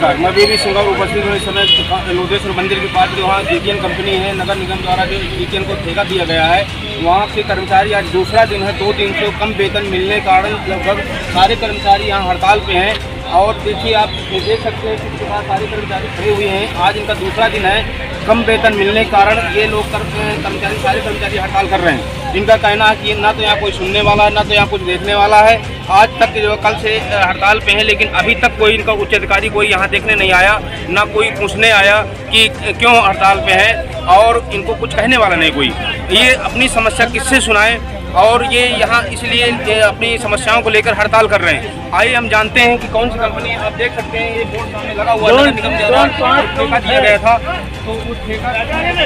नमस्कार, मैं बीबी सिंगर उपस्थित हूँ इस समय लोधेश्वर मंदिर के पास। जो वहाँ जीटीएन कंपनी है, नगर निगम द्वारा जो जीटीएन को ठेका दिया गया है, वहाँ के कर्मचारी आज दूसरा दिन है, 2 दिन से कम वेतन मिलने के कारण लगभग सारे कर्मचारी यहाँ हड़ताल पे हैं। और देखिए, आप देख सकते हैं कि इसके बाद सारे कर्मचारी खड़े हुए हैं। आज इनका दूसरा दिन है, कम वेतन मिलने के कारण ये लोग कर्मचारी सारे कर्मचारी हड़ताल कर रहे हैं। इनका कहना है कि ना तो यहाँ कोई सुनने वाला है, ना तो यहाँ कुछ देखने वाला है। आज तक जो कल से हड़ताल पे हैं, लेकिन अभी तक कोई इनका उच्च अधिकारी कोई यहाँ देखने नहीं आया, ना कोई पूछने आया कि क्यों हड़ताल पे है, और इनको कुछ कहने वाला नहीं कोई। ये अपनी समस्या किससे सुनाएं, और ये यहाँ इसलिए अपनी समस्याओं को लेकर हड़ताल कर रहे हैं। आइए हम जानते हैं कि कौन सी कंपनी है। आप देख सकते हैं ये बोर्ड सामने लगा हुआ है, निगम द्वारा ठेका दिया गया था, तो उस ठेका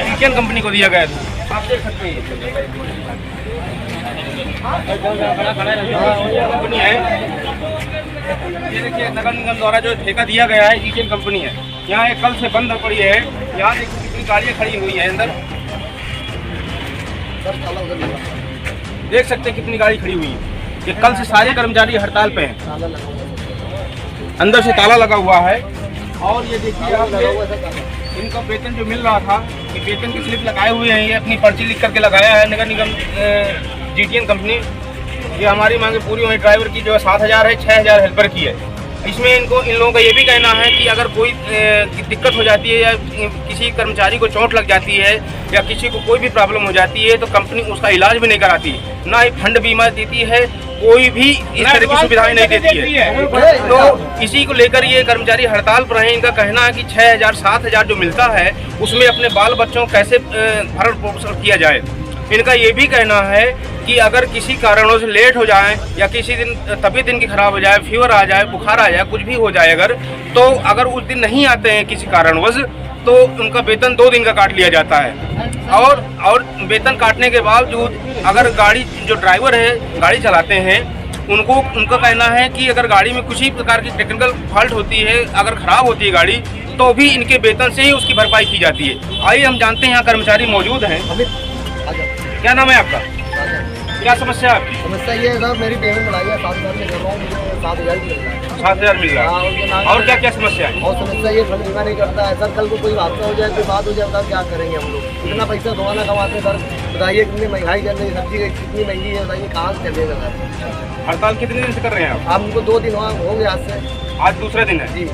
जीटीएन कंपनी को दिया गया था। आप देख सकते हैं कंपनी है, ये देखिए नगर निगम द्वारा जो ठेका दिया गया है जीटीएन कंपनी है। यहाँ एक कल से बंद पड़ी है। यहाँ देखिए कितनी गाड़ियाँ खड़ी हुई है अंदर, देख सकते हैं कितनी गाड़ी खड़ी हुई है। ये कल से सारे कर्मचारी हड़ताल पे हैं, अंदर से ताला लगा हुआ है। और ये देखिए आप, इनका वेतन जो मिल रहा था, ये वेतन की स्लिप लगाए हुए हैं, ये अपनी पर्ची लिख करके लगाया है नगर निगम जीटीएन कंपनी। ये हमारी मांगे पूरी हुई। ड्राइवर की जो है 7,000 है, 6,000 हेल्पर की है। इसमें इन लोगों का ये भी कहना है कि अगर कोई दिक्कत हो जाती है, या किसी कर्मचारी को चोट लग जाती है, या किसी को कोई भी प्रॉब्लम हो जाती है, तो कंपनी उसका इलाज भी नहीं कराती, ना ही फंड बीमा देती है, कोई भी इस तरह की सुविधाएं नहीं देती है। तो इसी को लेकर ये कर्मचारी हड़ताल पर हैं। इनका कहना है कि 6,000 7,000 जो मिलता है, उसमें अपने बाल बच्चों को कैसे भरण पोषण किया जाए। इनका ये भी कहना है कि अगर किसी कारणों से लेट हो जाए, या किसी दिन तबीयत इनकी खराब हो जाए, फीवर आ जाए, बुखार आ जाए, कुछ भी हो जाए अगर उस दिन नहीं आते हैं किसी कारणवश, तो उनका वेतन 2 दिन का काट लिया जाता है। और वेतन काटने के बावजूद अगर गाड़ी जो ड्राइवर है गाड़ी चलाते हैं, उनका कहना है कि अगर गाड़ी में कुछ ही प्रकार की टेक्निकल फॉल्ट होती है, अगर ख़राब होती है गाड़ी, तो भी इनके वेतन से ही उसकी भरपाई की जाती है। आइए हम जानते हैं, यहाँ कर्मचारी मौजूद हैं। क्या नाम है आपका? क्या समस्या है आपकी? समस्या ये है सर, मेरी पेमेंट बढ़ाई है 7,000 में कर रहा हूँ, मुझे 7,000 मिल रहा है। 7,000 मिल रहा है। और क्या क्या समस्या है? और समस्या ये फंड बीमा नहीं करता है सर। कल को कोई हादसा हो जाए, कोई बात हो जाए, क्या करेंगे हम लोग? इतना पैसा दोबारा कमाते सर, बताइए कितनी महंगाई चल रही है, सब्जी कितनी महंगी है, बताइए कहाँ से चलेगा सर? हड़ताल कितने दिन से कर रहे हैं आप? हमको 2 दिन हो गए आज से। आज दूसरा दिन है जी।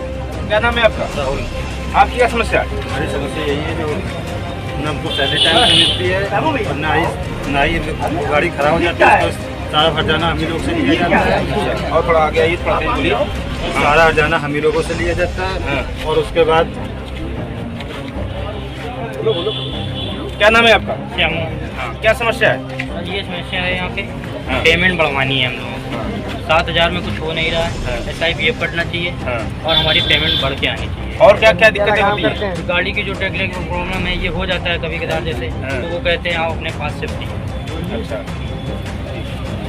क्या नाम है आपका? राहुल। आपकी क्या समस्या है? हमारी समस्या यही है, जो ना हमको सैलरी टाइम से मिलती है, ना ही गाड़ी खराब हो जाती है, तो सारा हर्जाना हम ही लोग से लिया जाता है। और थोड़ा आगे आइए, थोड़ा तेज बोलिए। सारा हर्जाना हम ही लोगों से लिया जाता है। और उसके बाद क्या नाम है आपका? हाँ, क्या समस्या है? ये समस्या है यहाँ पे पेमेंट बढ़वानी है हम लोगों को। 7,000 में कुछ हो नहीं रहा है, SIPF कटना चाहिए और हमारी पेमेंट बढ़ के आनी चाहिए। और क्या क्या दिक्कतें होती हैं? गाड़ी की जो टेक्निकल प्रॉब्लम है, ये हो जाता है कभी कदार जैसे, तो वो कहते हैं आप अपने पास सेफ्टी। अच्छा,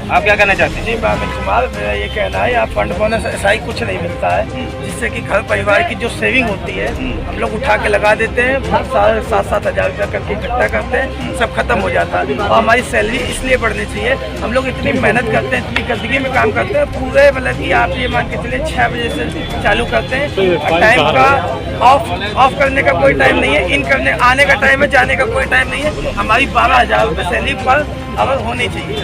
आप क्या कहना चाहते हैं? जी मैं शुमार, मेरा ये कहना है, यहाँ फंड बोनस ऐसा ही कुछ नहीं मिलता है, जिससे कि घर परिवार की जो सेविंग होती है हम लोग उठा के लगा देते हैं, 7,000 रुपया करके इकट्ठा करते हैं, सब खत्म हो जाता है। और हमारी सैलरी इसलिए बढ़नी चाहिए, हम लोग इतनी मेहनत करते हैं, इतनी गंदगी में काम करते हैं, पूरे मतलब कि आप ये मान के चलिए 6 बजे से चालू करते हैं, और टाइम का ऑफ करने का कोई टाइम नहीं है, इन करने आने का टाइम है, जाने का कोई टाइम नहीं है। हमारी 12,000 रुपये सैलरी पर आवर होनी चाहिए,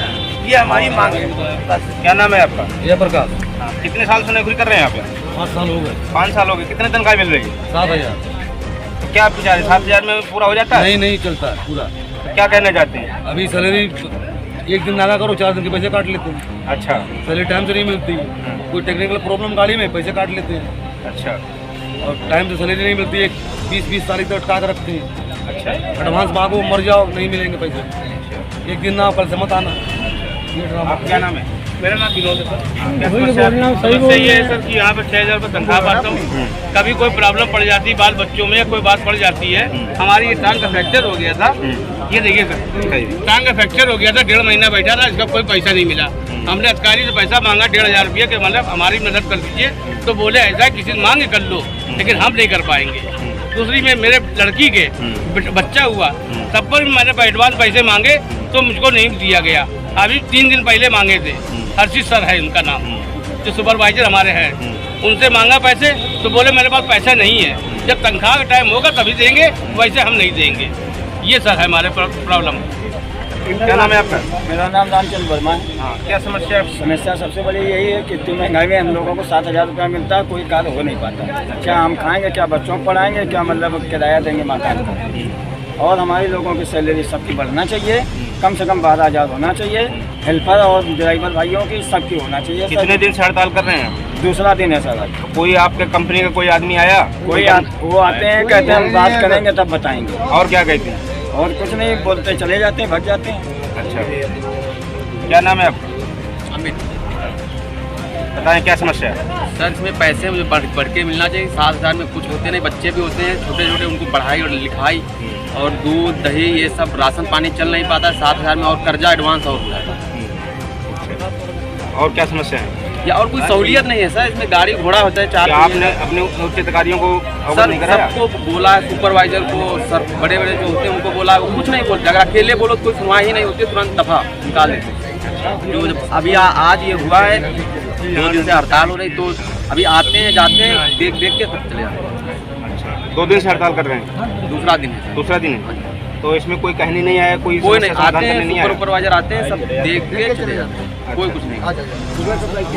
ये हमारी मांग है बस। क्या नाम है आपका? जयप्रकाश। कितने साल से नौकरी कर रहे हैं आप यहाँ? 5 साल हो गए। 5 साल हो गए। कितने तनख्वाह मिल रही है? 7,000। क्या आप विचार है, 7,000 में पूरा हो जाता है? नहीं चलता है पूरा। क्या कहना चाहते हैं? अभी सैलरी 1 दिन नागा करो, 4 दिन के पैसे काट लेते हैं। अच्छा सैलरी टाइम से नहीं मिलती, कोई टेक्निकल प्रॉब्लम गाड़ी में, पैसे काट लेते हैं। अच्छा और टाइम से सैलरी नहीं मिलती है, 20 तारीख तक अटका कर रखते हैं। अच्छा, एडवांस मांगो, मर जाओ, नहीं मिलेंगे पैसे। 1 दिन ना, कल से मत आना। आप क्या नाम है? मेरा नाम विनोद है सर। क्या समस्या ये है सर कि यहाँ पे 6,000 रुपये तनख्वाह पाता हूँ, कभी कोई प्रॉब्लम पड़ जाती है, बाल बच्चों में कोई बात पड़ जाती है। हमारी ये टांग का फ्रैक्चर हो गया था, ये देखिए सर, टांग का फ्रैक्चर हो गया था, 1.5 महीना बैठा था, इसका कोई पैसा नहीं मिला। हमने अधिकारी से पैसा मांगा 1,500 रुपये के, मतलब हमारी मदद कर दीजिए, तो बोले ऐसा किसी से मांग कर लो, लेकिन हम नहीं कर पाएंगे। दूसरी में मेरे लड़की के बच्चा हुआ, तब पर भी मैंने एडवांस पैसे मांगे तो मुझको नहीं दिया गया। अभी 3 दिन पहले मांगे थे, हर्षित सर है उनका नाम, जो सुपरवाइजर हमारे हैं, उनसे मांगा पैसे तो बोले मेरे पास पैसा नहीं है। जब तनख्वाह का टाइम होगा तभी देंगे, वैसे हम नहीं देंगे। ये सर है हमारे प्रॉब्लम। क्या नाम है आपका? मेरा नाम रामचंद्र वर्मा है। हाँ, क्या समस्या है? समस्या सबसे बड़ी यही है कि इतनी महंगाई में हम लोगों को 7,000 रुपया मिलता है, कोई कार्य हो नहीं पाता। क्या हम खाएंगे, क्या बच्चों को पढ़ाएंगे, क्या मतलब किराया देंगे मकान को। और हमारे लोगों की सैलरी सबकी बढ़ना चाहिए, कम से कम 12,000 होना चाहिए। हेल्पर और ड्राइवर भाइयों की सबकी होना चाहिए। कितने दिन से हड़ताल कर रहे हैं? दूसरा दिन है सर। कोई आपके कंपनी का कोई आदमी आया? वो आते हैं, कहते हैं हम बात करेंगे तब बताएंगे। और क्या कहते हैं? और कुछ नहीं बोलते, चले जाते हैं, भग जाते हैं। अच्छा, क्या नाम है आपका? अमित। बताएं क्या समस्या है? सर इसमें पैसे मुझे बढ़ के मिलना चाहिए। 7,000 में कुछ होते नहीं, बच्चे भी होते हैं छोटे छोटे, उनको पढ़ाई और लिखाई और दूध दही ये सब राशन पानी चल नहीं पाता। 7,000 में और कर्जा एडवांस और हो जाएगा। और क्या समस्या है? या और कोई सहूलियत नहीं है सर, इसमें गाड़ी घोड़ा होता है। क्या आपने अपने उच्च अधिकारियों को अवगत नहीं कराया? सबको बोला है, सुपरवाइजर को, सर बड़े बड़े जो होते हैं उनको बोला, वो कुछ नहीं बोलते। अगर अकेले बोलो तो कोई सुनवाई ही नहीं होती, तुरंत दफा निकाल देते। जो अभी आज ये हुआ है, 2 दिन से हड़ताल हो रही, तो अभी आते हैं जाते हैं, देख देख के सब चले जाते हैं। 2 दिन से हड़ताल कर रहे हैं? दूसरा दिन है। दूसरा दिन है। तो इसमें कोई कहने नहीं आया? कोई नहीं आते हैं, नहीं आया? सुपरवाइजर आते हैं, सब देख के चले जाते हैं, कोई कुछ नहीं।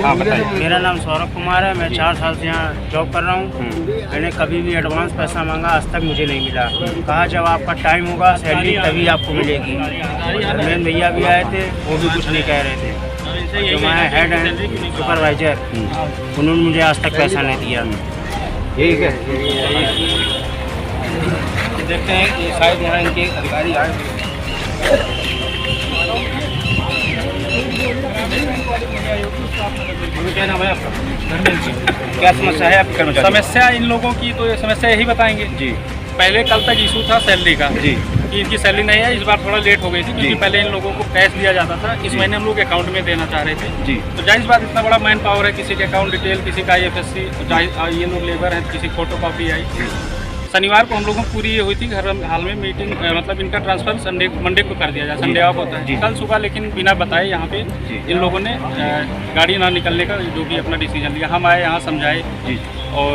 हाँ, बताइए। मेरा नाम सौरभ कुमार है। मैं 4 साल से यहाँ जॉब कर रहा हूँ। मैंने कभी भी एडवांस पैसा मांगा, आज तक मुझे नहीं मिला। कहा जब आपका टाइम होगा सैलरी तभी आपको मिलेगी। मेरे भैया भी आए थे, वो भी कुछ नहीं कह रहे थे। जो मैं हेड हैं सुपरवाइजर, उन्होंने मुझे आज तक पैसा नहीं दिया। ठीक है, देखते हैं कि शायद यहाँ इनके अधिकारी आए। क्या नाम है आपका? धर्मेंद्र सिंह। क्या समस्या है आपकी कर्मचारी? समस्या इन लोगों की तो ये समस्या यही बताएंगे जी। पहले कल तक इशू था सैलरी का जी। कि इनकी सैलरी नहीं है। इस बार थोड़ा लेट हो गई थी क्योंकि जी। पहले इन लोगों को कैश दिया जाता था, इस महीने हम लोग अकाउंट में देना चाह रहे थे। जी। तो जाहिर बात इतना बड़ा मैन पावर है, किसी के अकाउंट डिटेल, किसी का IFSC, ये लोग लेबर है, किसी फोटो कॉपी आई। शनिवार को हम लोगों को पूरी ये हुई थी कि हाल में मीटिंग मतलब इनका ट्रांसफर मंडे को कर दिया जाए, संडे ऑफ होता है। कल सुबह लेकिन बिना बताए यहाँ पे इन लोगों ने गाड़ी ना निकलने का जो भी अपना डिसीजन लिया। हम आए यहाँ समझाए और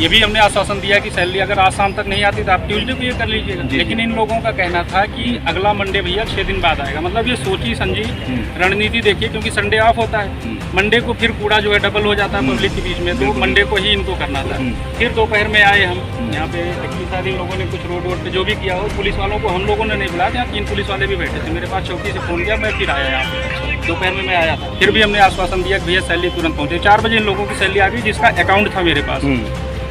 ये भी हमने आश्वासन दिया कि सैलरी अगर आज शाम तक नहीं आती तो आप ट्यूजडे को ये कर लीजिएगा। लेकिन इन लोगों का कहना था कि अगला मंडे भैया 6 दिन बाद आएगा। मतलब ये सोची समझी रणनीति देखिए, क्योंकि संडे ऑफ होता है, मंडे को फिर कूड़ा जो है डबल हो जाता है पब्लिक के बीच में, तो मंडे को ही इनको करना था। फिर दोपहर में आए हम यहाँ पे, शायद इन लोगों ने कुछ रोड पे जो भी किया हो, पुलिस वालों को हम लोगों ने नहीं बुलाया। 3 पुलिस वाले भी बैठे थे, मेरे पास चौकी से फ़ोन किया, मैं फिर आया यहाँ दोपहर में मैं आया था। फिर भी हमने आश्वासन दिया कि भैया सैलरी तुरंत पहुँचे। 4 बजे इन लोगों की सैलरी आ गई जिसका अकाउंट था मेरे पास।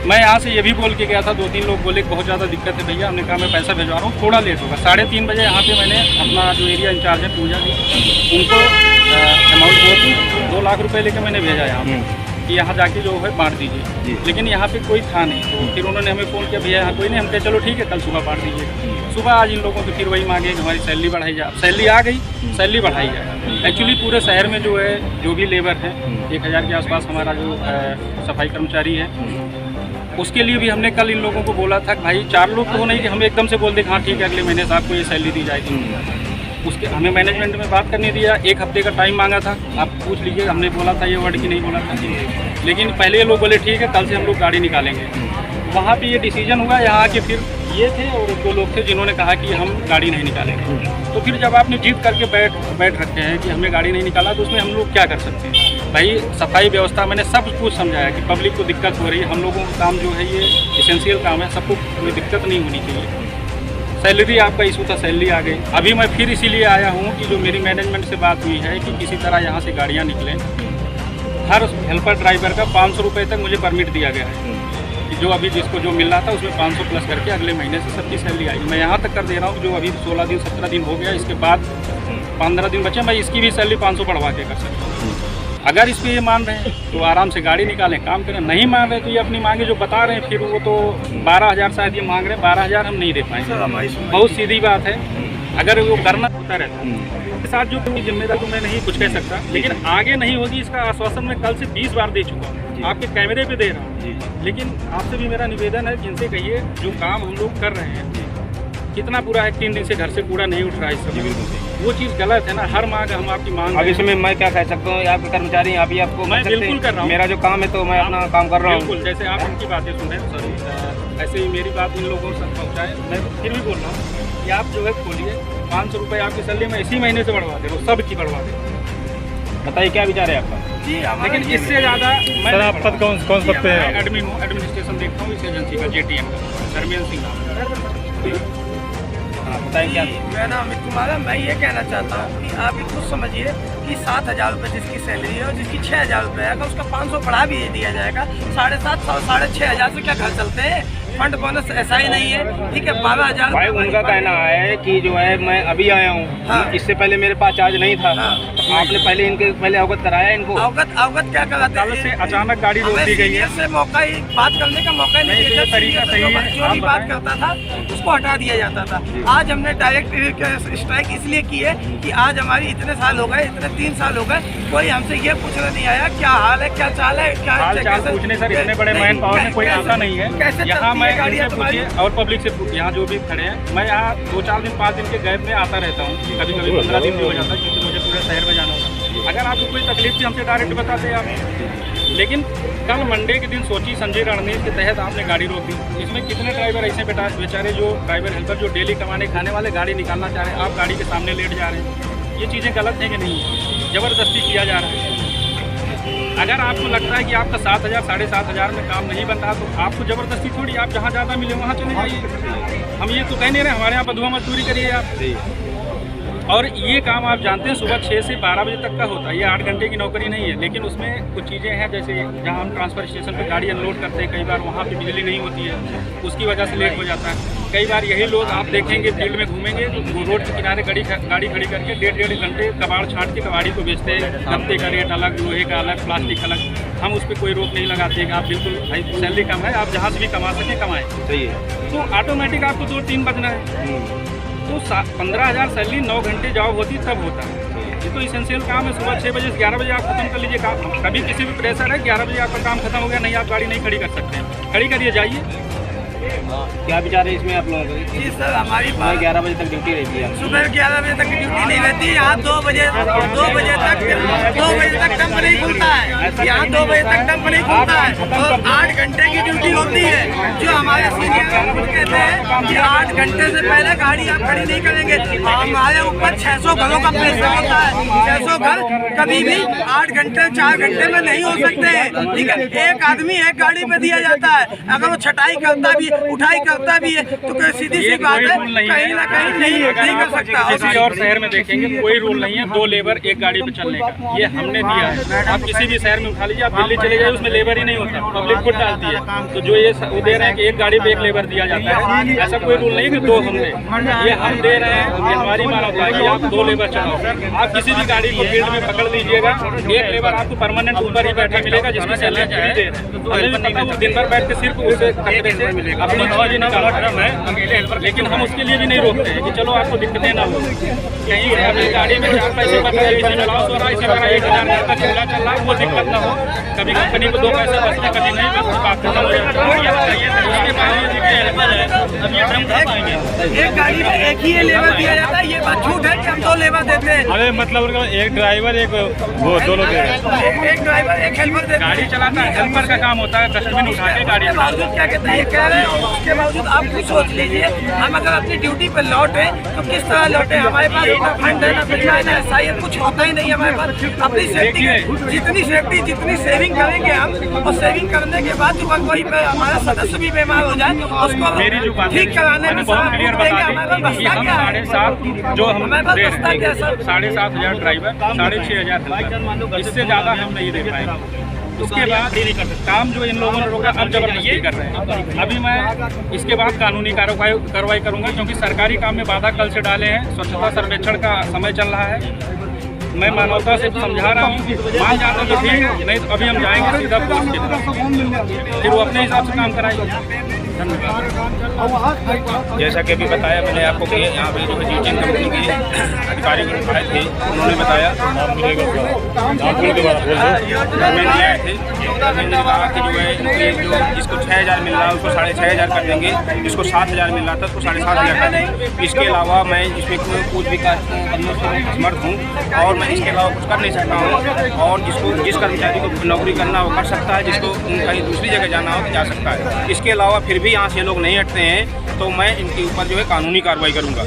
मैं यहाँ से ये भी बोल के गया था, 2-3 लोग बोले कि बहुत ज़्यादा दिक्कत है भैया। हमने कहा मैं पैसा भिजवा रहा हूँ, थोड़ा लेट होगा। 3:30 बजे यहाँ पे मैंने अपना जो एरिया इंचार्ज है पूजा जी, उनको अमाउंट बहुत 2 लाख रुपए लेके मैंने भेजा यहाँ कि यहाँ जाके जो है बांट दीजिए। लेकिन यहाँ पे कोई था नहीं, तो फिर उन्होंने हमें फ़ोन किया, भैया यहाँ कोई नहीं। हम कहे चलो ठीक है, कल सुबह बांट दीजिए। सुबह आज इन लोगों को फिर वही मांगे कि हमारी सैलरी बढ़ाई जाए। सैलरी आ गई, सैलरी बढ़ाई जाए। एक्चुअली पूरे शहर में जो है जो भी लेबर है 1000 के आसपास हमारा जो सफाई कर्मचारी है, उसके लिए भी हमने कल इन लोगों को बोला था कि भाई 4 लोग तो हो नहीं कि हम एकदम से बोल दें हाँ ठीक है अगले महीने से आपको ये सैलरी दी जाएगी। उसके हमें मैनेजमेंट में बात करने दिया, 1 हफ्ते का टाइम मांगा था। आप पूछ लीजिए हमने बोला था ये वर्ड कि नहीं बोला था। लेकिन पहले ये लोग बोले ठीक है कल से हम लोग गाड़ी निकालेंगे। वहाँ पे ये डिसीजन हुआ। यहाँ के फिर ये थे और 2 लोग थे जिन्होंने कहा कि हम गाड़ी नहीं निकालेंगे। तो फिर जब आपने जीत करके बैठ रखे हैं कि हमने गाड़ी नहीं निकाला, तो उसमें हम लोग क्या कर सकते हैं भाई। सफाई व्यवस्था मैंने सब कुछ समझाया कि पब्लिक को दिक्कत हो रही है, हम लोगों का काम जो है ये एसेंशियल काम है, सबको कोई दिक्कत नहीं होनी चाहिए। सैलरी आपका इशू था, सैलरी आ गई। अभी मैं फिर इसीलिए आया हूँ कि जो मेरी मैनेजमेंट से बात हुई है कि किसी तरह यहाँ से गाड़ियाँ निकलें। हर हेल्पर ड्राइवर का 500 रुपये तक मुझे परमिट दिया गया है कि जो अभी जिसको जो मिल रहा था उसमें 500 प्लस करके अगले महीने से सबकी सैलरी आएगी। मैं यहाँ तक कर दे रहा हूँ जो अभी 16 दिन 17 दिन हो गया, इसके बाद 15 दिन बचे, मैं इसकी भी सैलरी 500 बढ़वा के कर सकता हूँ। अगर इस पर ये मान रहे हैं तो आराम से गाड़ी निकालें, काम करें। नहीं मान रहे तो ये अपनी मांगे जो बता रहे हैं, फिर वो तो 12,000 शायद ये मांग रहे हैं, 12,000 हम नहीं दे पाएंगे। बहुत सीधी बात है, अगर वो करना होता रहता इसके साथ जो कोई जिम्मेदार तो मैं नहीं कुछ कह सकता, लेकिन आगे नहीं होगी इसका आश्वासन मैं कल से 20 बार दे चुका हूँ, आपके कैमरे पे दे रहा हूँ। लेकिन आपसे भी मेरा निवेदन है, जिनसे कहिए जो काम हम लोग कर रहे हैं कितना पूरा है, 3 दिन से घर से कूड़ा नहीं उठ रहा है इस समय। वो चीज़ गलत है ना। हर मांग हम आपकी मांग अब इसमें मैं क्या कह सकता हूँ, आपके कर्मचारी हैं, अभी आपको मैं बिल्कुल कर रहा हूँ। मेरा जो काम है तो मैं अपना काम कर रहा हूँ। बिल्कुल, जैसे आप इनकी बातें सुन रहे हैं, सॉरी, ऐसे ही मेरी बात इन लोगों तक पहुँचाए। मैं फिर भी बोल रहा हूँ कि आप जो है खोलिए, 500 रुपये आपकी सैलरी मैं इसी महीने से बढ़वा दे रहा हूँ, सब की बढ़वा दे रहा हूँ। बताइए क्या विचार है आपका? जी, लेकिन इससे ज़्यादा मैं सर, आप पद कौन सा पे हैं? एडमिन हूँ, एडमिनिस्ट्रेशन देखता हूँ इस एजेंसी का, JTM का, धर्मेंद्र सिंह नाम। हाँ, बताइए क्या? मेरा नाम अमित कुमार है। मैं ये कहना चाहता हूँ कि आप ये खुद समझिए कि 7,000 रुपये जिसकी सैलरी है और जिसकी 6,000 रुपये है, अगर उसका 500 बढ़ा भी दिया जाएगा, 7,500 6,500 से क्या घर चलते हैं? फंड बोनस ऐसा ही नहीं है, ठीक है। 12,000 भाई उनका कहना है कि जो है मैं अभी आया हूँ, हाँ। इससे पहले मेरे पास चार्ज नहीं था। हाँ। तो आपने पहले अवगत कराया इनको? अवगत क्या कराते कल से अचानक गाड़ी रोक दी गई है। से मौका ही बात करने का मौका नहीं नहीं, दिया। ये तरीका सही है। जो भी बात करता था उसको हटा दिया जाता था। आज हमने डायरेक्ट स्ट्राइक इसलिए की है कि आज हमारी इतने साल हो गए, इतने 3 साल हो गए, कोई हमसे ये पूछने नहीं आया क्या हाल है, क्या चाल है, क्या हाल चाल पूछने सर इतने बड़े मैन पावर में कोई आता नहीं है। कैसे यहाँ मैं गाड़ियाँ इनसे पूछिए और पब्लिक से पूछिए, यहाँ जो भी खड़े हैं, मैं यहाँ 2-4 दिन 5 दिन के गैप में आता रहता हूँ, कभी कभी 15 दिन भी हो जाता है, क्योंकि मुझे पूरे शहर में जाना होता है। अगर आपको कोई तकलीफ थी हमसे डायरेक्ट बताते आप। लेकिन कल मंडे के दिन सोची समझी रणनीति के तहत आपने गाड़ी रोक दी। इसमें कितने ड्राइवर ऐसे बेचारे जो ड्राइवर हेल्पर जो डेली कमाने खाने वाले गाड़ी निकालना चाह रहे हैं, आप गाड़ी के सामने लेट जा रहे हैं। ये चीज़ें गलत हैं कि नहीं? ज़बरदस्ती किया जा रहा है। अगर आपको लगता है कि आपका 7,000 7,500 में काम नहीं बनता तो आपको ज़बरदस्ती थोड़ी, आप जहाँ ज़्यादा मिले वहाँ चले जाइए। हम ये तो कह नहीं रहे हमारे यहाँ बधुआ मजदूरी करिए आप। और ये काम आप जानते हैं सुबह 6 से 12 बजे तक का होता है। ये 8 घंटे की नौकरी नहीं है, लेकिन उसमें कुछ चीज़ें हैं, जैसे जहाँ हम ट्रांसफर स्टेशन पर गाड़ी अनलोड करते हैं, कई बार वहाँ पे बिजली नहीं होती है, उसकी वजह से लेट हो जाता है। कई बार यही लोग आप देखेंगे फील्ड में घूमेंगे तो रोड के किनारे गाड़ी खड़ी करके 1.5 घंटे कबाड़ छाट के कबाड़ी को बेचते हैं। गत्ते का रेट अलग, लोहे का अलग, प्लास्टिक अलग। हम उस पर कोई रोक नहीं लगाते कि आप बिल्कुल भाई सैलरी कम है, आप जहाँ से भी कमा सकें कमाएँ। सही है। तो ऑटोमेटिक आपको 2-3 बजना है। तो 15,000 सैलरी 9 घंटे जॉब होती तब होता है। ये तो इसेंशियल काम है। सुबह 6 बजे से 11 बजे आप खत्म कर लीजिए काम। कभी किसी भी प्रेशर है 11 बजे आपका काम खत्म हो गया, नहीं आप गाड़ी नहीं खड़ी कर सकते, खड़ी करिए जाइए। क्या विचार है इसमें आप लोगों का? जी सर, हमारी 11 बजे तक ड्यूटी रहती है। सुबह 11 बजे तक ड्यूटी नहीं रहती। यहाँ 2 बजे तक डंप नहीं खुलता है। यहाँ 2 बजे तक डंप नहीं खुलता है और 8 घंटे की ड्यूटी होती है। जो हमारे सीनियर कहते हैं कि 8 घंटे से पहले गाड़ी आप खड़ी नहीं करेंगे। हमारे ऊपर 600 घरों का प्रेशर होता है। 600 घर कभी भी 8 घंटे 4 घंटे में नहीं हो सकते हैं, ठीक है। एक आदमी एक गाड़ी पे दिया जाता है, अगर वो छटाई करता भी उठाई करता भी है तो कोई सीधी सी बात है, कहीं ना कहीं नहीं कर सकता। किसी और शहर में देखेंगे कोई रूल नहीं है 2 लेबर एक गाड़ी पे चलने का, ये हमने दिया है। आप किसी भी शहर में उठा लीजिए, आप दिल्ली चले जाइए, उसमें लेबर ही नहीं होता, पब्लिक खुद डालती है। तो जो ये वो दे रहे हैं कि एक गाड़ी पे एक लेबर दिया जाता है, ऐसा कोई रूल नहीं कि 2 हम दे, ये हम दे रहे हैं। ये हमारी मानवता है कि आप 2 लेबर चलाओ। आप किसी भी गाड़ी को फील्ड में पकड़ लीजिएगा, एक लेबर आपको परमानेंट ऊपर ही बैठा मिलेगा जिसकी सैलरी दे रहे हैं। हमें भी पता है वो दिन भर बैठ के सिर्फ उसे खतरे से अपनी नौकरी निकाला है, लेकिन हम उसके लिए भी नहीं रोकते हैं कि चलो आपको दिक्कतें ना हो। कहीं से अपनी गाड़ी में 4 पैसे बचा, इसे लॉस हो रहा है, इसी तरह 1,000 का चूल्हा चल रहा है, वो दिक्कत ना हो। कभी कंपनी को 2 पैसे बचते, कभी नहीं बचते, बात खत्म हो जाती है। उसके बाद अब ये ड्रम खा पाएंगे। एक गाड़ी में एक ही लेबर दिया जाता है, ये बात झूठ है कि हम 2 लेबर देते हैं। अरे मतलब एक ड्राइवर एक वो 2 लोग एक ड्राइवर एक हेल्पर देते हैं। गाड़ी चलाता है, हेल्पर का काम होता है डस्टबिन उठा के गाड़ी चलाता है। क्या कहते हैं, ये कह रहे हैं। उसके बावजूद आप खुद सोच लीजिए, हम अगर अपनी ड्यूटी पे लौटे तो किस तरह लौटे? हमारे पास ना फंड है, ना बिजली है, ना SIF, कुछ होता ही नहीं हमारे पास। अपनी सेफ्टी जितनी सेविंग करेंगे हम, और सेविंग करने के बाद जो कोई हमारा सदस्य भी बीमार हो जाए उसको मेरी जो बात ठीक कराने में बहुत क्लियर बता दें कि हम 7.5 जो हम दे रहे हैं 7,500 ड्राइवर, 6,500 हेल्पर, इससे ज़्यादा हम नहीं दे पाएंगे। उसके बाद काम जो इन लोगों ने रोका अब जबरदस्ती कर रहे हैं। अभी मैं इसके बाद कानूनी कार्रवाई करूंगा, क्योंकि सरकारी काम में बाधा कल से डाले हैं। स्वच्छता सर्वेक्षण का समय चल रहा है, मैं मानवता से समझा रहा हूँ, मान जाता तो ठीक, नहीं तो अभी हम जाएंगे सीधा पुलिस की तरफ, फिर वो अपने हिसाब से काम कराएंगे। जैसा कि अभी बताया मैंने आपको कि यहाँ पे जो है जीटीएन कंपनी के अधिकारी आए थे, उन्होंने बताया गवर्नमेंट आए थे, गवर्नमेंट ने कहा कि जो है जो जिसको 6,000 मिल रहा है उसको 6,500 कर देंगे, जिसको 7,000 मिल रहा था उसको 7,500 कर देंगे। इसके अलावा मैं इसमें कुछ भी करने से असमर्थ हूँ और मैं इसके अलावा कुछ कर नहीं सकता हूँ। और जिस कर्मचारी को नौकरी करना हो कर सकता है, जिसको कहीं दूसरी जगह जाना हो तो जा सकता है। इसके अलावा फिर भी यहाँ से लोग नहीं हटते हैं तो मैं इनके ऊपर जो है कानूनी कार्रवाई करूँगा।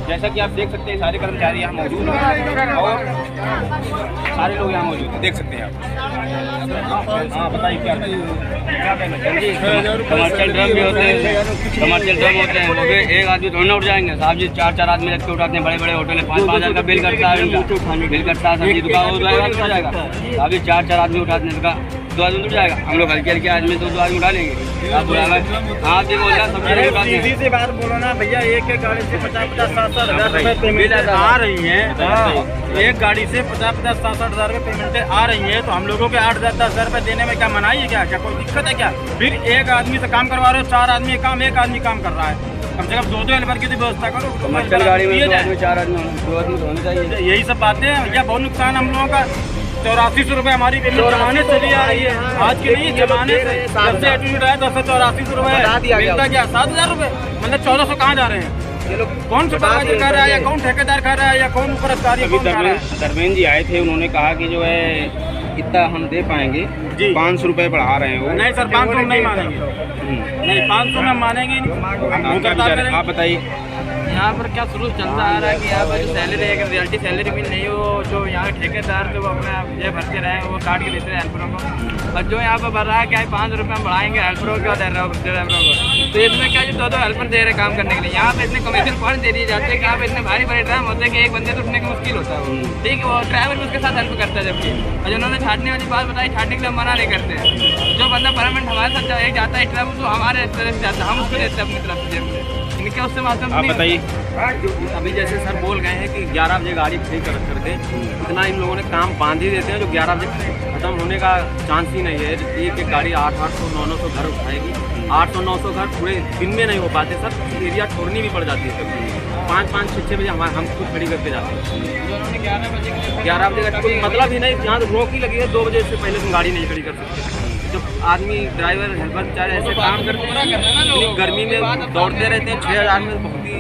जैसा कि आप देख सकते हैं सारे कर्मचारी यहाँ मौजूद हैं और सारे लोग यहाँ मौजूद हैं, देख सकते हैं आप। हाँ बताइए क्या कहना चाहिए? कमर्शियल ड्रम भी होते हैं, कमर्शियल ड्रम होते हैं, वो भी एक आदमी थोड़ी ना उठ जाएंगे साहब जी, 4-4 आदमी रख के उठाते हैं। बड़े बड़े होटल है 5-5 हज़ार का बिल करता है, बिल करता है सब्जी दुकान हो जाएगा साहब जी, 4-4 आदमी उठाते हैं, इसका 2 आदमी उठ जाएगा। हम लोग हल्के हल्के आदमी 2 आदमी उठा लेंगे। आप हाँ जी बोल रहा सब्जी सीधी सी बात बोलो ना भैया, एक गाड़ी से 50-50, 7-7 हज़ार रुपये पेमेंट आ रही है, एक गाड़ी से 50-50, 7-7 हज़ार रुपये पेमेंटें आ रही हैं, तो हम लोगों के 8-10 हज़ार रुपये देने में क्या मनाही है? क्या कोई दिक्कत है क्या? फिर एक आदमी से काम करवा रहे हो, 4 आदमी काम, एक आदमी काम कर रहा है, कम से कम 2 हेल्पर की तो व्यवस्था करो। कमर्शियल गाड़ी में 2 आदमी 4 आदमी 2 आदमी होने चाहिए। यही सब बातें हैं भैया, बहुत नुकसान हम लोगों का। 8400 रुपये हमारी पेमेंट जमाने से भी आ रही है, आज के नहीं जमाने से जब से एटीट्यूड आया 284 रुपये मिलता क्या 7,000 रुपये, मतलब 1,400 कहाँ जा रहे हैं? कौन सुपरवाइजर कर रहा है या कौन ठेकेदार कर रहा है या कौन ऊपर अधिकारी? धर्मेंद्र जी आए थे, उन्होंने कहा कि जो है इतना हम दे पाएंगे, 500 रुपये बढ़ा रहे हैं वो। नहीं सर 500 नहीं मानेंगे, नहीं 500 में मानेंगे नहीं। आप बताइए यहाँ पर क्या शुरू चलता आ रहा है कि यहाँ पर जो सैलरी है, अगर रियलिटी सैलरी भी नहीं हो, जो यहाँ के ठेकेदार जो अपना ये भरते रहे वो काट के देते हैं हेल्परों को, और जो यहाँ पर भर रहा है क्या 5 रुपये हम बढ़ाएंगे हेल्परों को, ड्राइवरों को, तो इसमें क्या जो 2 हेल्पर दे रहे काम करने के लिए, यहाँ पे इतने कमीशन पॉइंट दे दिए जाते हैं कि यहाँ पे इतने भारी भारी ड्राम होते हैं कि एक बंदे तो उठने का मुश्किल होता है वो, ठीक है, वो ड्राइवर भी उसके साथ हेल्प करता है। जबकि और जिन्होंने छाटने वाली बात बताई, छाटने के लिए मना नहीं करते हैं, जो बंदा परमानेंट हमारे साथ एक जाता है ट्रैवल तो हमारे तरफ से जाता है, हम उसको देते हैं अपनी तरफ से, इनके उससे माध्यम। आप बताइए। अभी जैसे सर बोल गए हैं कि 11 बजे गाड़ी फ्री करके इतना इन लोगों ने काम बांध ही देते हैं, जो 11 बजे खत्म होने का चांस ही नहीं है। एक गाड़ी 800, 900 घर उठाएगी, 800, 900 घर पूरे दिन में नहीं हो पाते सर, एरिया छोड़नी भी पड़ जाती है सर। 5-5, 6-6 बजे हम खुद खड़ी करके जाते हैं। 11 बजे का कोई मतलब ही नहीं, यहाँ तो रोक ही लगी है, 2 बजे से पहले तुम गाड़ी नहीं खड़ी कर सकते। जो आदमी ड्राइवर हेल्पर बेचारे ऐसे काम करते हैं, गर्मी में दौड़ते रहते हैं, 6,000 में बहुत ही।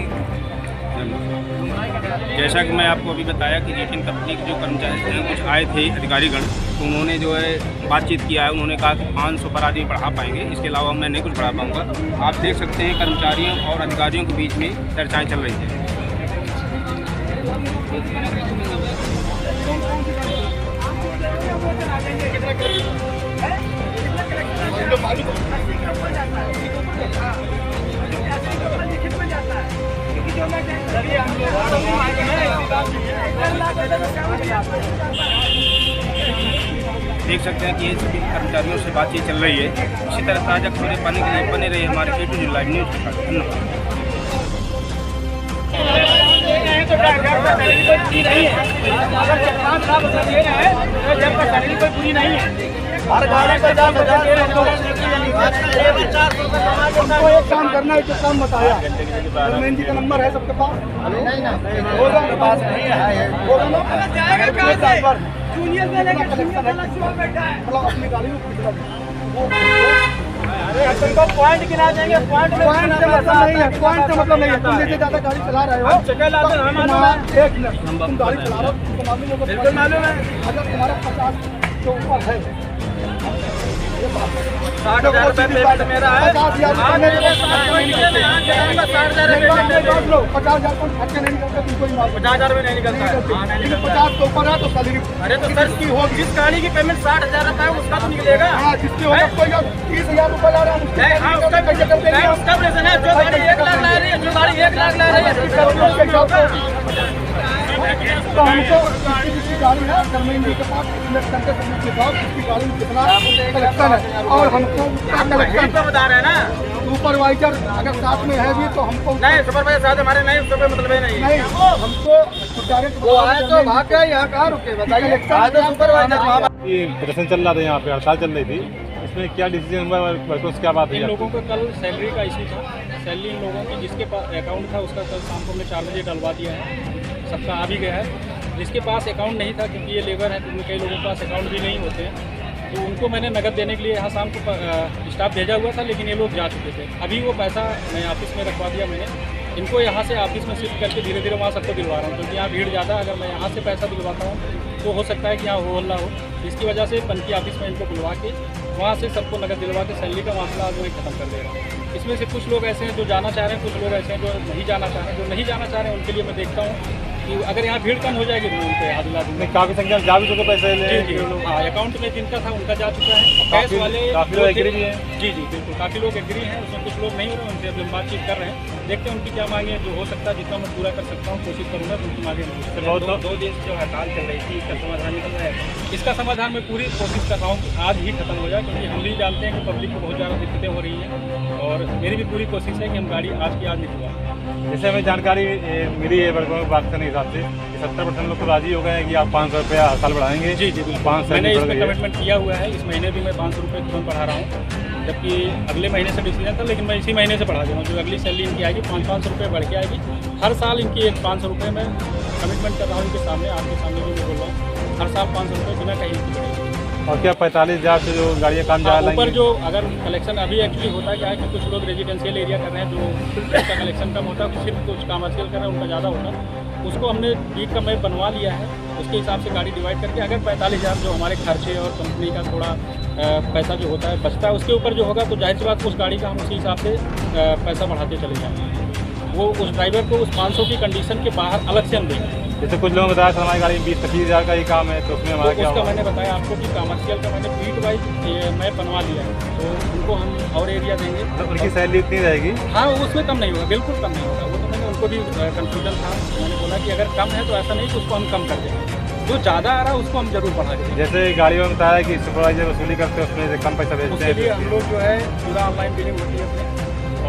जैसा कि मैं आपको अभी बताया कि जीटीएन कंपनी के जो कर्मचारी हैं कुछ आए थे अधिकारीगण, तो उन्होंने जो है बातचीत किया है, उन्होंने कहा कि 500 पर आदमी बढ़ा पाएंगे, इसके अलावा मैं नहीं कुछ बढ़ा पाऊँगा। आप देख सकते हैं कर्मचारियों और अधिकारियों के बीच में चर्चाएँ चल रही हैं। देख सकते हैं कि ये सभी कर्मचारियों से बातचीत चल रही है। इसी तरह ताज़ा खबरें पाने के लिए बने रहिए हमारे A to Z live news के साथ। धन्यवाद। हर गाड़ी 50,000 एक काम करना है, जो काम बताया धर्मेंद्र जी का नंबर है सबके पास, होगा मेरे पास नहीं है, मतलब अपनी गाड़ी को पॉइंट गिना देंगे, पॉइंट से मतलब नहीं है, पॉइंट से मतलब नहीं है। तुम जैसे ज़्यादा गाड़ी चला रहे हो, एक मिनट तुम गाड़ी चला रहे हो, तुमको मालूम है अगर तुम्हारा 50 के ऊपर है 60,000 रुपये पेमेंट मेरा है, 50,000 में नहीं निकलता है, 50 के ऊपर है तो सैलरी। अरे तो सर की हो, जिस गाड़ी की पेमेंट 60,000 रुपये है उसका तो निकलेगा। हाँ जिसकी होगा, कोई 30,000 रुपये ला रहा है उसका पैसे कर देंगे, उसका प्रेशन है। जो गाड़ी 1 लाख ला रही है, जो गाड़ी 1 लाख ला रही है, तो हमको किसी गाड़ी है धर्मेंद्र के पास इलेक्शन के समय के बाद उसकी गाड़ी में कितना कलेक्शन है और हमको क्या कलेक्शन बता रहे हैं ना। सुपरवाइजर अगर साथ में है भी तो हमको नहीं सुपरवाइजर साथ हमारे नहीं, उससे कोई मतलब ही नहीं है। नहीं, हमको डायरेक्ट वो आए तो भाग गए, यहाँ कहाँ रुके बताइए। आए तो सुपरवाइजर ये प्रदर्शन चल रहा था, यहाँ पे हड़ताल चल रही थी, इसमें क्या डिसीजन हुआ, वर्कर्स क्या बात इन हुई? लोगों को कल सैलरी का इशू था। सैलरी इन लोगों की जिसके पास अकाउंट था उसका कल शाम को हमने 4 बजे डलवा दिया है, सबका आ भी गया है। जिसके पास अकाउंट नहीं था, क्योंकि ये लेबर है तो कई लोगों के पास अकाउंट भी नहीं होते हैं, तो उनको मैंने नकद देने के लिए यहाँ शाम को स्टाफ भेजा हुआ था, लेकिन ये लोग जा चुके थे। अभी वो पैसा मैं ऑफिस में रखवा दिया मैंने, इनको यहाँ से ऑफिस में शिफ्ट करके धीरे धीरे वहाँ सबको दिलवा रहा हूँ, क्योंकि यहाँ भीड़ ज़्यादा। अगर मैं यहाँ से पैसा दिलवाता हूँ तो हो सकता है कि यहाँ हो हल्ला हो, इसकी वजह से पंची ऑफिस में इनको बुलवा के वहाँ से सबको नकद दिलवा के सैलरी का मामला आज मैं खत्म कर दे रहा हूँ। इसमें से कुछ लोग ऐसे हैं जो जाना चाह रहे हैं, कुछ लोग ऐसे हैं जो नहीं जाना चाह रहे हैं। जो नहीं जाना चाह रहे हैं उनके लिए मैं देखता हूँ कि अगर यहाँ भीड़ कम हो जाएगी तो उनको यहाँ दिला दूँगा। काफी संख्या में जा भी चुके पैसे जी, हाँ, अकाउंट में जिनका था उनका जा चुका है। कैश वाले काफी लोग एग्री भी हैं। जी, बिल्कुल, काफ़ी लोग एग्री हैं, उसमें कुछ लोग नहीं हो रहे हैं, उनसे अभी हम बातचीत कर रहे हैं, देखते हैं उनकी क्या मांगे। जो हो सकता है जितना मैं पूरा कर सकता हूँ कोशिश करूँगा कि उनकी मांगे। बहुत दो दिन से जो हड़ताल चल रही थी, इसका समाधान निकल रहा है। इसका समाधान मैं पूरी कोशिश कर रहा हूँ कि आज ही खत्म हो जाए, क्योंकि हम भी जानते हैं कि पब्लिक को बहुत ज़्यादा दिक्कतें हो रही हैं, और मेरी भी पूरी कोशिश है कि हम गाड़ी आज की आज निकलवा। जैसे हमें जानकारी मिली है वर्करों की बात करने के हिसाब से 70% लोग तो राजी हो गए हैं कि आप 500 रुपया हर साल बढ़ाएंगे। जी, बिल्कुल, 500 मैंने इसमें कमिटमेंट किया हुआ है। इस महीने भी मैं 500 रुपये तुरंत बढ़ा रहा हूँ, जबकि अगले महीने से डिसीजन था, लेकिन मैं इसी महीने से बढ़ा दे रहा हूँ। जो अगली सैलरी इनकी आएगी 500 रुपये बढ़ के आएगी हर साल। इनकी 500 रुपये मैं कमिटमेंट कर रहा हूँ इनके सामने, आपके सामने भी मैं बोल रहा हूँ, हर साल 500 रुपये बिना कहीं की बढ़ेगी। और क्या 45,000 से जो गाड़ियाँ काम जा रही ऊपर जो अगर कलेक्शन अभी एक्चुअली होता क्या है कि कुछ लोग रेजिडेंशियल एरिया कर रहे हैं, जो उसका कलेक्शन कम होता है, सिर्फ कुछ कमर्शियल कर रहे हैं उनका ज़्यादा होता है, उसको हमने बीट का मैप बनवा लिया है। उसके हिसाब से गाड़ी डिवाइड करके अगर 45,000 जो हमारे खर्चे और कंपनी का थोड़ा पैसा जो होता है बचता है, उसके ऊपर जो होगा तो जाहिर सी बात उस गाड़ी का हम उसी हिसाब से पैसा बढ़ाते चले जाएंगे। वो उस ड्राइवर को उस 500 की कंडीशन के बाहर अलग से हम देंगे। जैसे कुछ लोगों ने बताया सर हमारी गाड़ी 20-25,000 का ही काम है, तो उसमें हमारा क्या उसका होगा? मैंने बताया आपको कि कमर्शियल का मैंने बीट वाइज मैप बनवा लिया है, तो उनको हम और एरिया देंगे। तो उनकी सैलरी इतनी रहेगी? हाँ, उसमें कम नहीं होगा, बिल्कुल कम नहीं होगा। वो तो मैंने उनको भी कंफ्यूजन था, मैंने बोला कि अगर कम है तो ऐसा नहीं कि उसको हम कम कर देंगे, जो ज़्यादा आ रहा है उसको हम जरूर बढ़ा देंगे। जैसे गाड़ियों में बताया कि सुपरवाइजर वसूली करते हैं, उसमें से कम पैसा भेजते उसके लिए हैं। हम लोग जो है पूरा ऑनलाइन बिलिंग होती है अपने,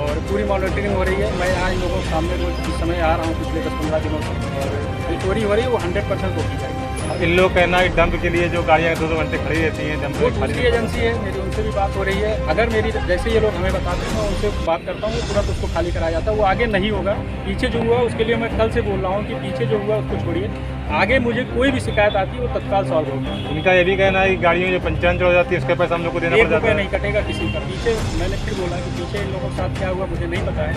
और पूरी मॉनिटरिंग हो रही है। मैं यहाँ इन लोगों के सामने रोज इस समय आ रहा हूँ पिछले 10-15 दिनों से, और जो चोरी हो रही है वो 100% रोकी जाएगी। इन लोग कहना है डंप के लिए जो गाड़ियाँ 2-2 घंटे खड़ी रहती हैं, डंप वो में दूसरी एजेंसी है मेरी, उनसे भी बात हो रही है। अगर मेरी जैसे ये लोग हमें बताते हैं मैं उनसे बात करता हूँ, तुरंत उसको खाली कराया जाता है। वो आगे नहीं होगा, पीछे जो हुआ उसके लिए मैं कल से बोल रहा हूँ कि पीछे जो हुआ उसको छोड़िए, आगे मुझे कोई भी शिकायत आती है वो तत्काल सॉल्व होगी। उनका ये भी कहना है कि गाड़ियों में जो पंचायत हो जाती है उसके पैसा हम लोग को देना पड़ 1 जाता रुपये है। नहीं कटेगा किसी का। पीछे मैंने फिर बोला कि पीछे इन लोगों के साथ क्या हुआ मुझे नहीं पता है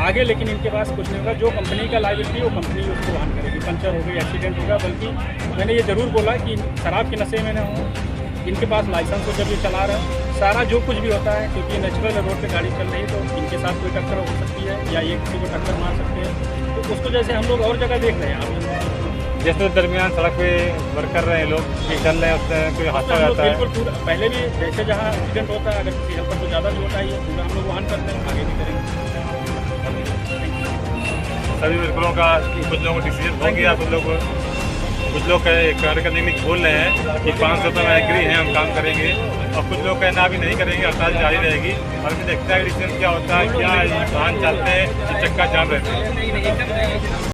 आगे, लेकिन इनके पास कुछ नहीं होगा। जो कंपनी का लायबिलिटी वो कंपनी उसको वहन करेगी। पंचर हो गई, एक्सीडेंट होगा, बल्कि मैंने ये ज़रूर बोला कि शराब के नशे में न हो, इनके पास लाइसेंस हो जब ये चला रहे हैं, सारा जो कुछ भी होता है, क्योंकि नेचुरल रोड पे गाड़ी चल रही है तो इनके साथ कोई टक्कर हो सकती है या ये किसी को टक्कर मार सकते हैं, तो उसको जैसे हम लोग और जगह देख रहे हैं। आप जैसे दरमियान सड़क पे वर्क कर रहे हैं लोग, चल रहे हैं, उससे कोई हादसा हो जाता है। बिल्कुल पूरा पहले भी जैसे जहाँ एक्सीडेंट होता है, अगर किसी हेल्पर को ज़्यादा भी होता है, ये पूरा हम लोग वहन करते हैं, आगे भी करेंगे। सभी वर्करों का कुछ लोगों को डिसीजन हो गया, कुछ लोग कार्य करने के लिए बोल रहे हैं कि 500 रुपये में एग्री हैं, हम काम करेंगे, और कुछ लोग कहना अभी नहीं करेंगे, हड़ताल जारी रहेगी। और फिर देखते हैं डिसीजन क्या होता है, क्या वाहन चलते हैं, चक्का जाम रहते हैं।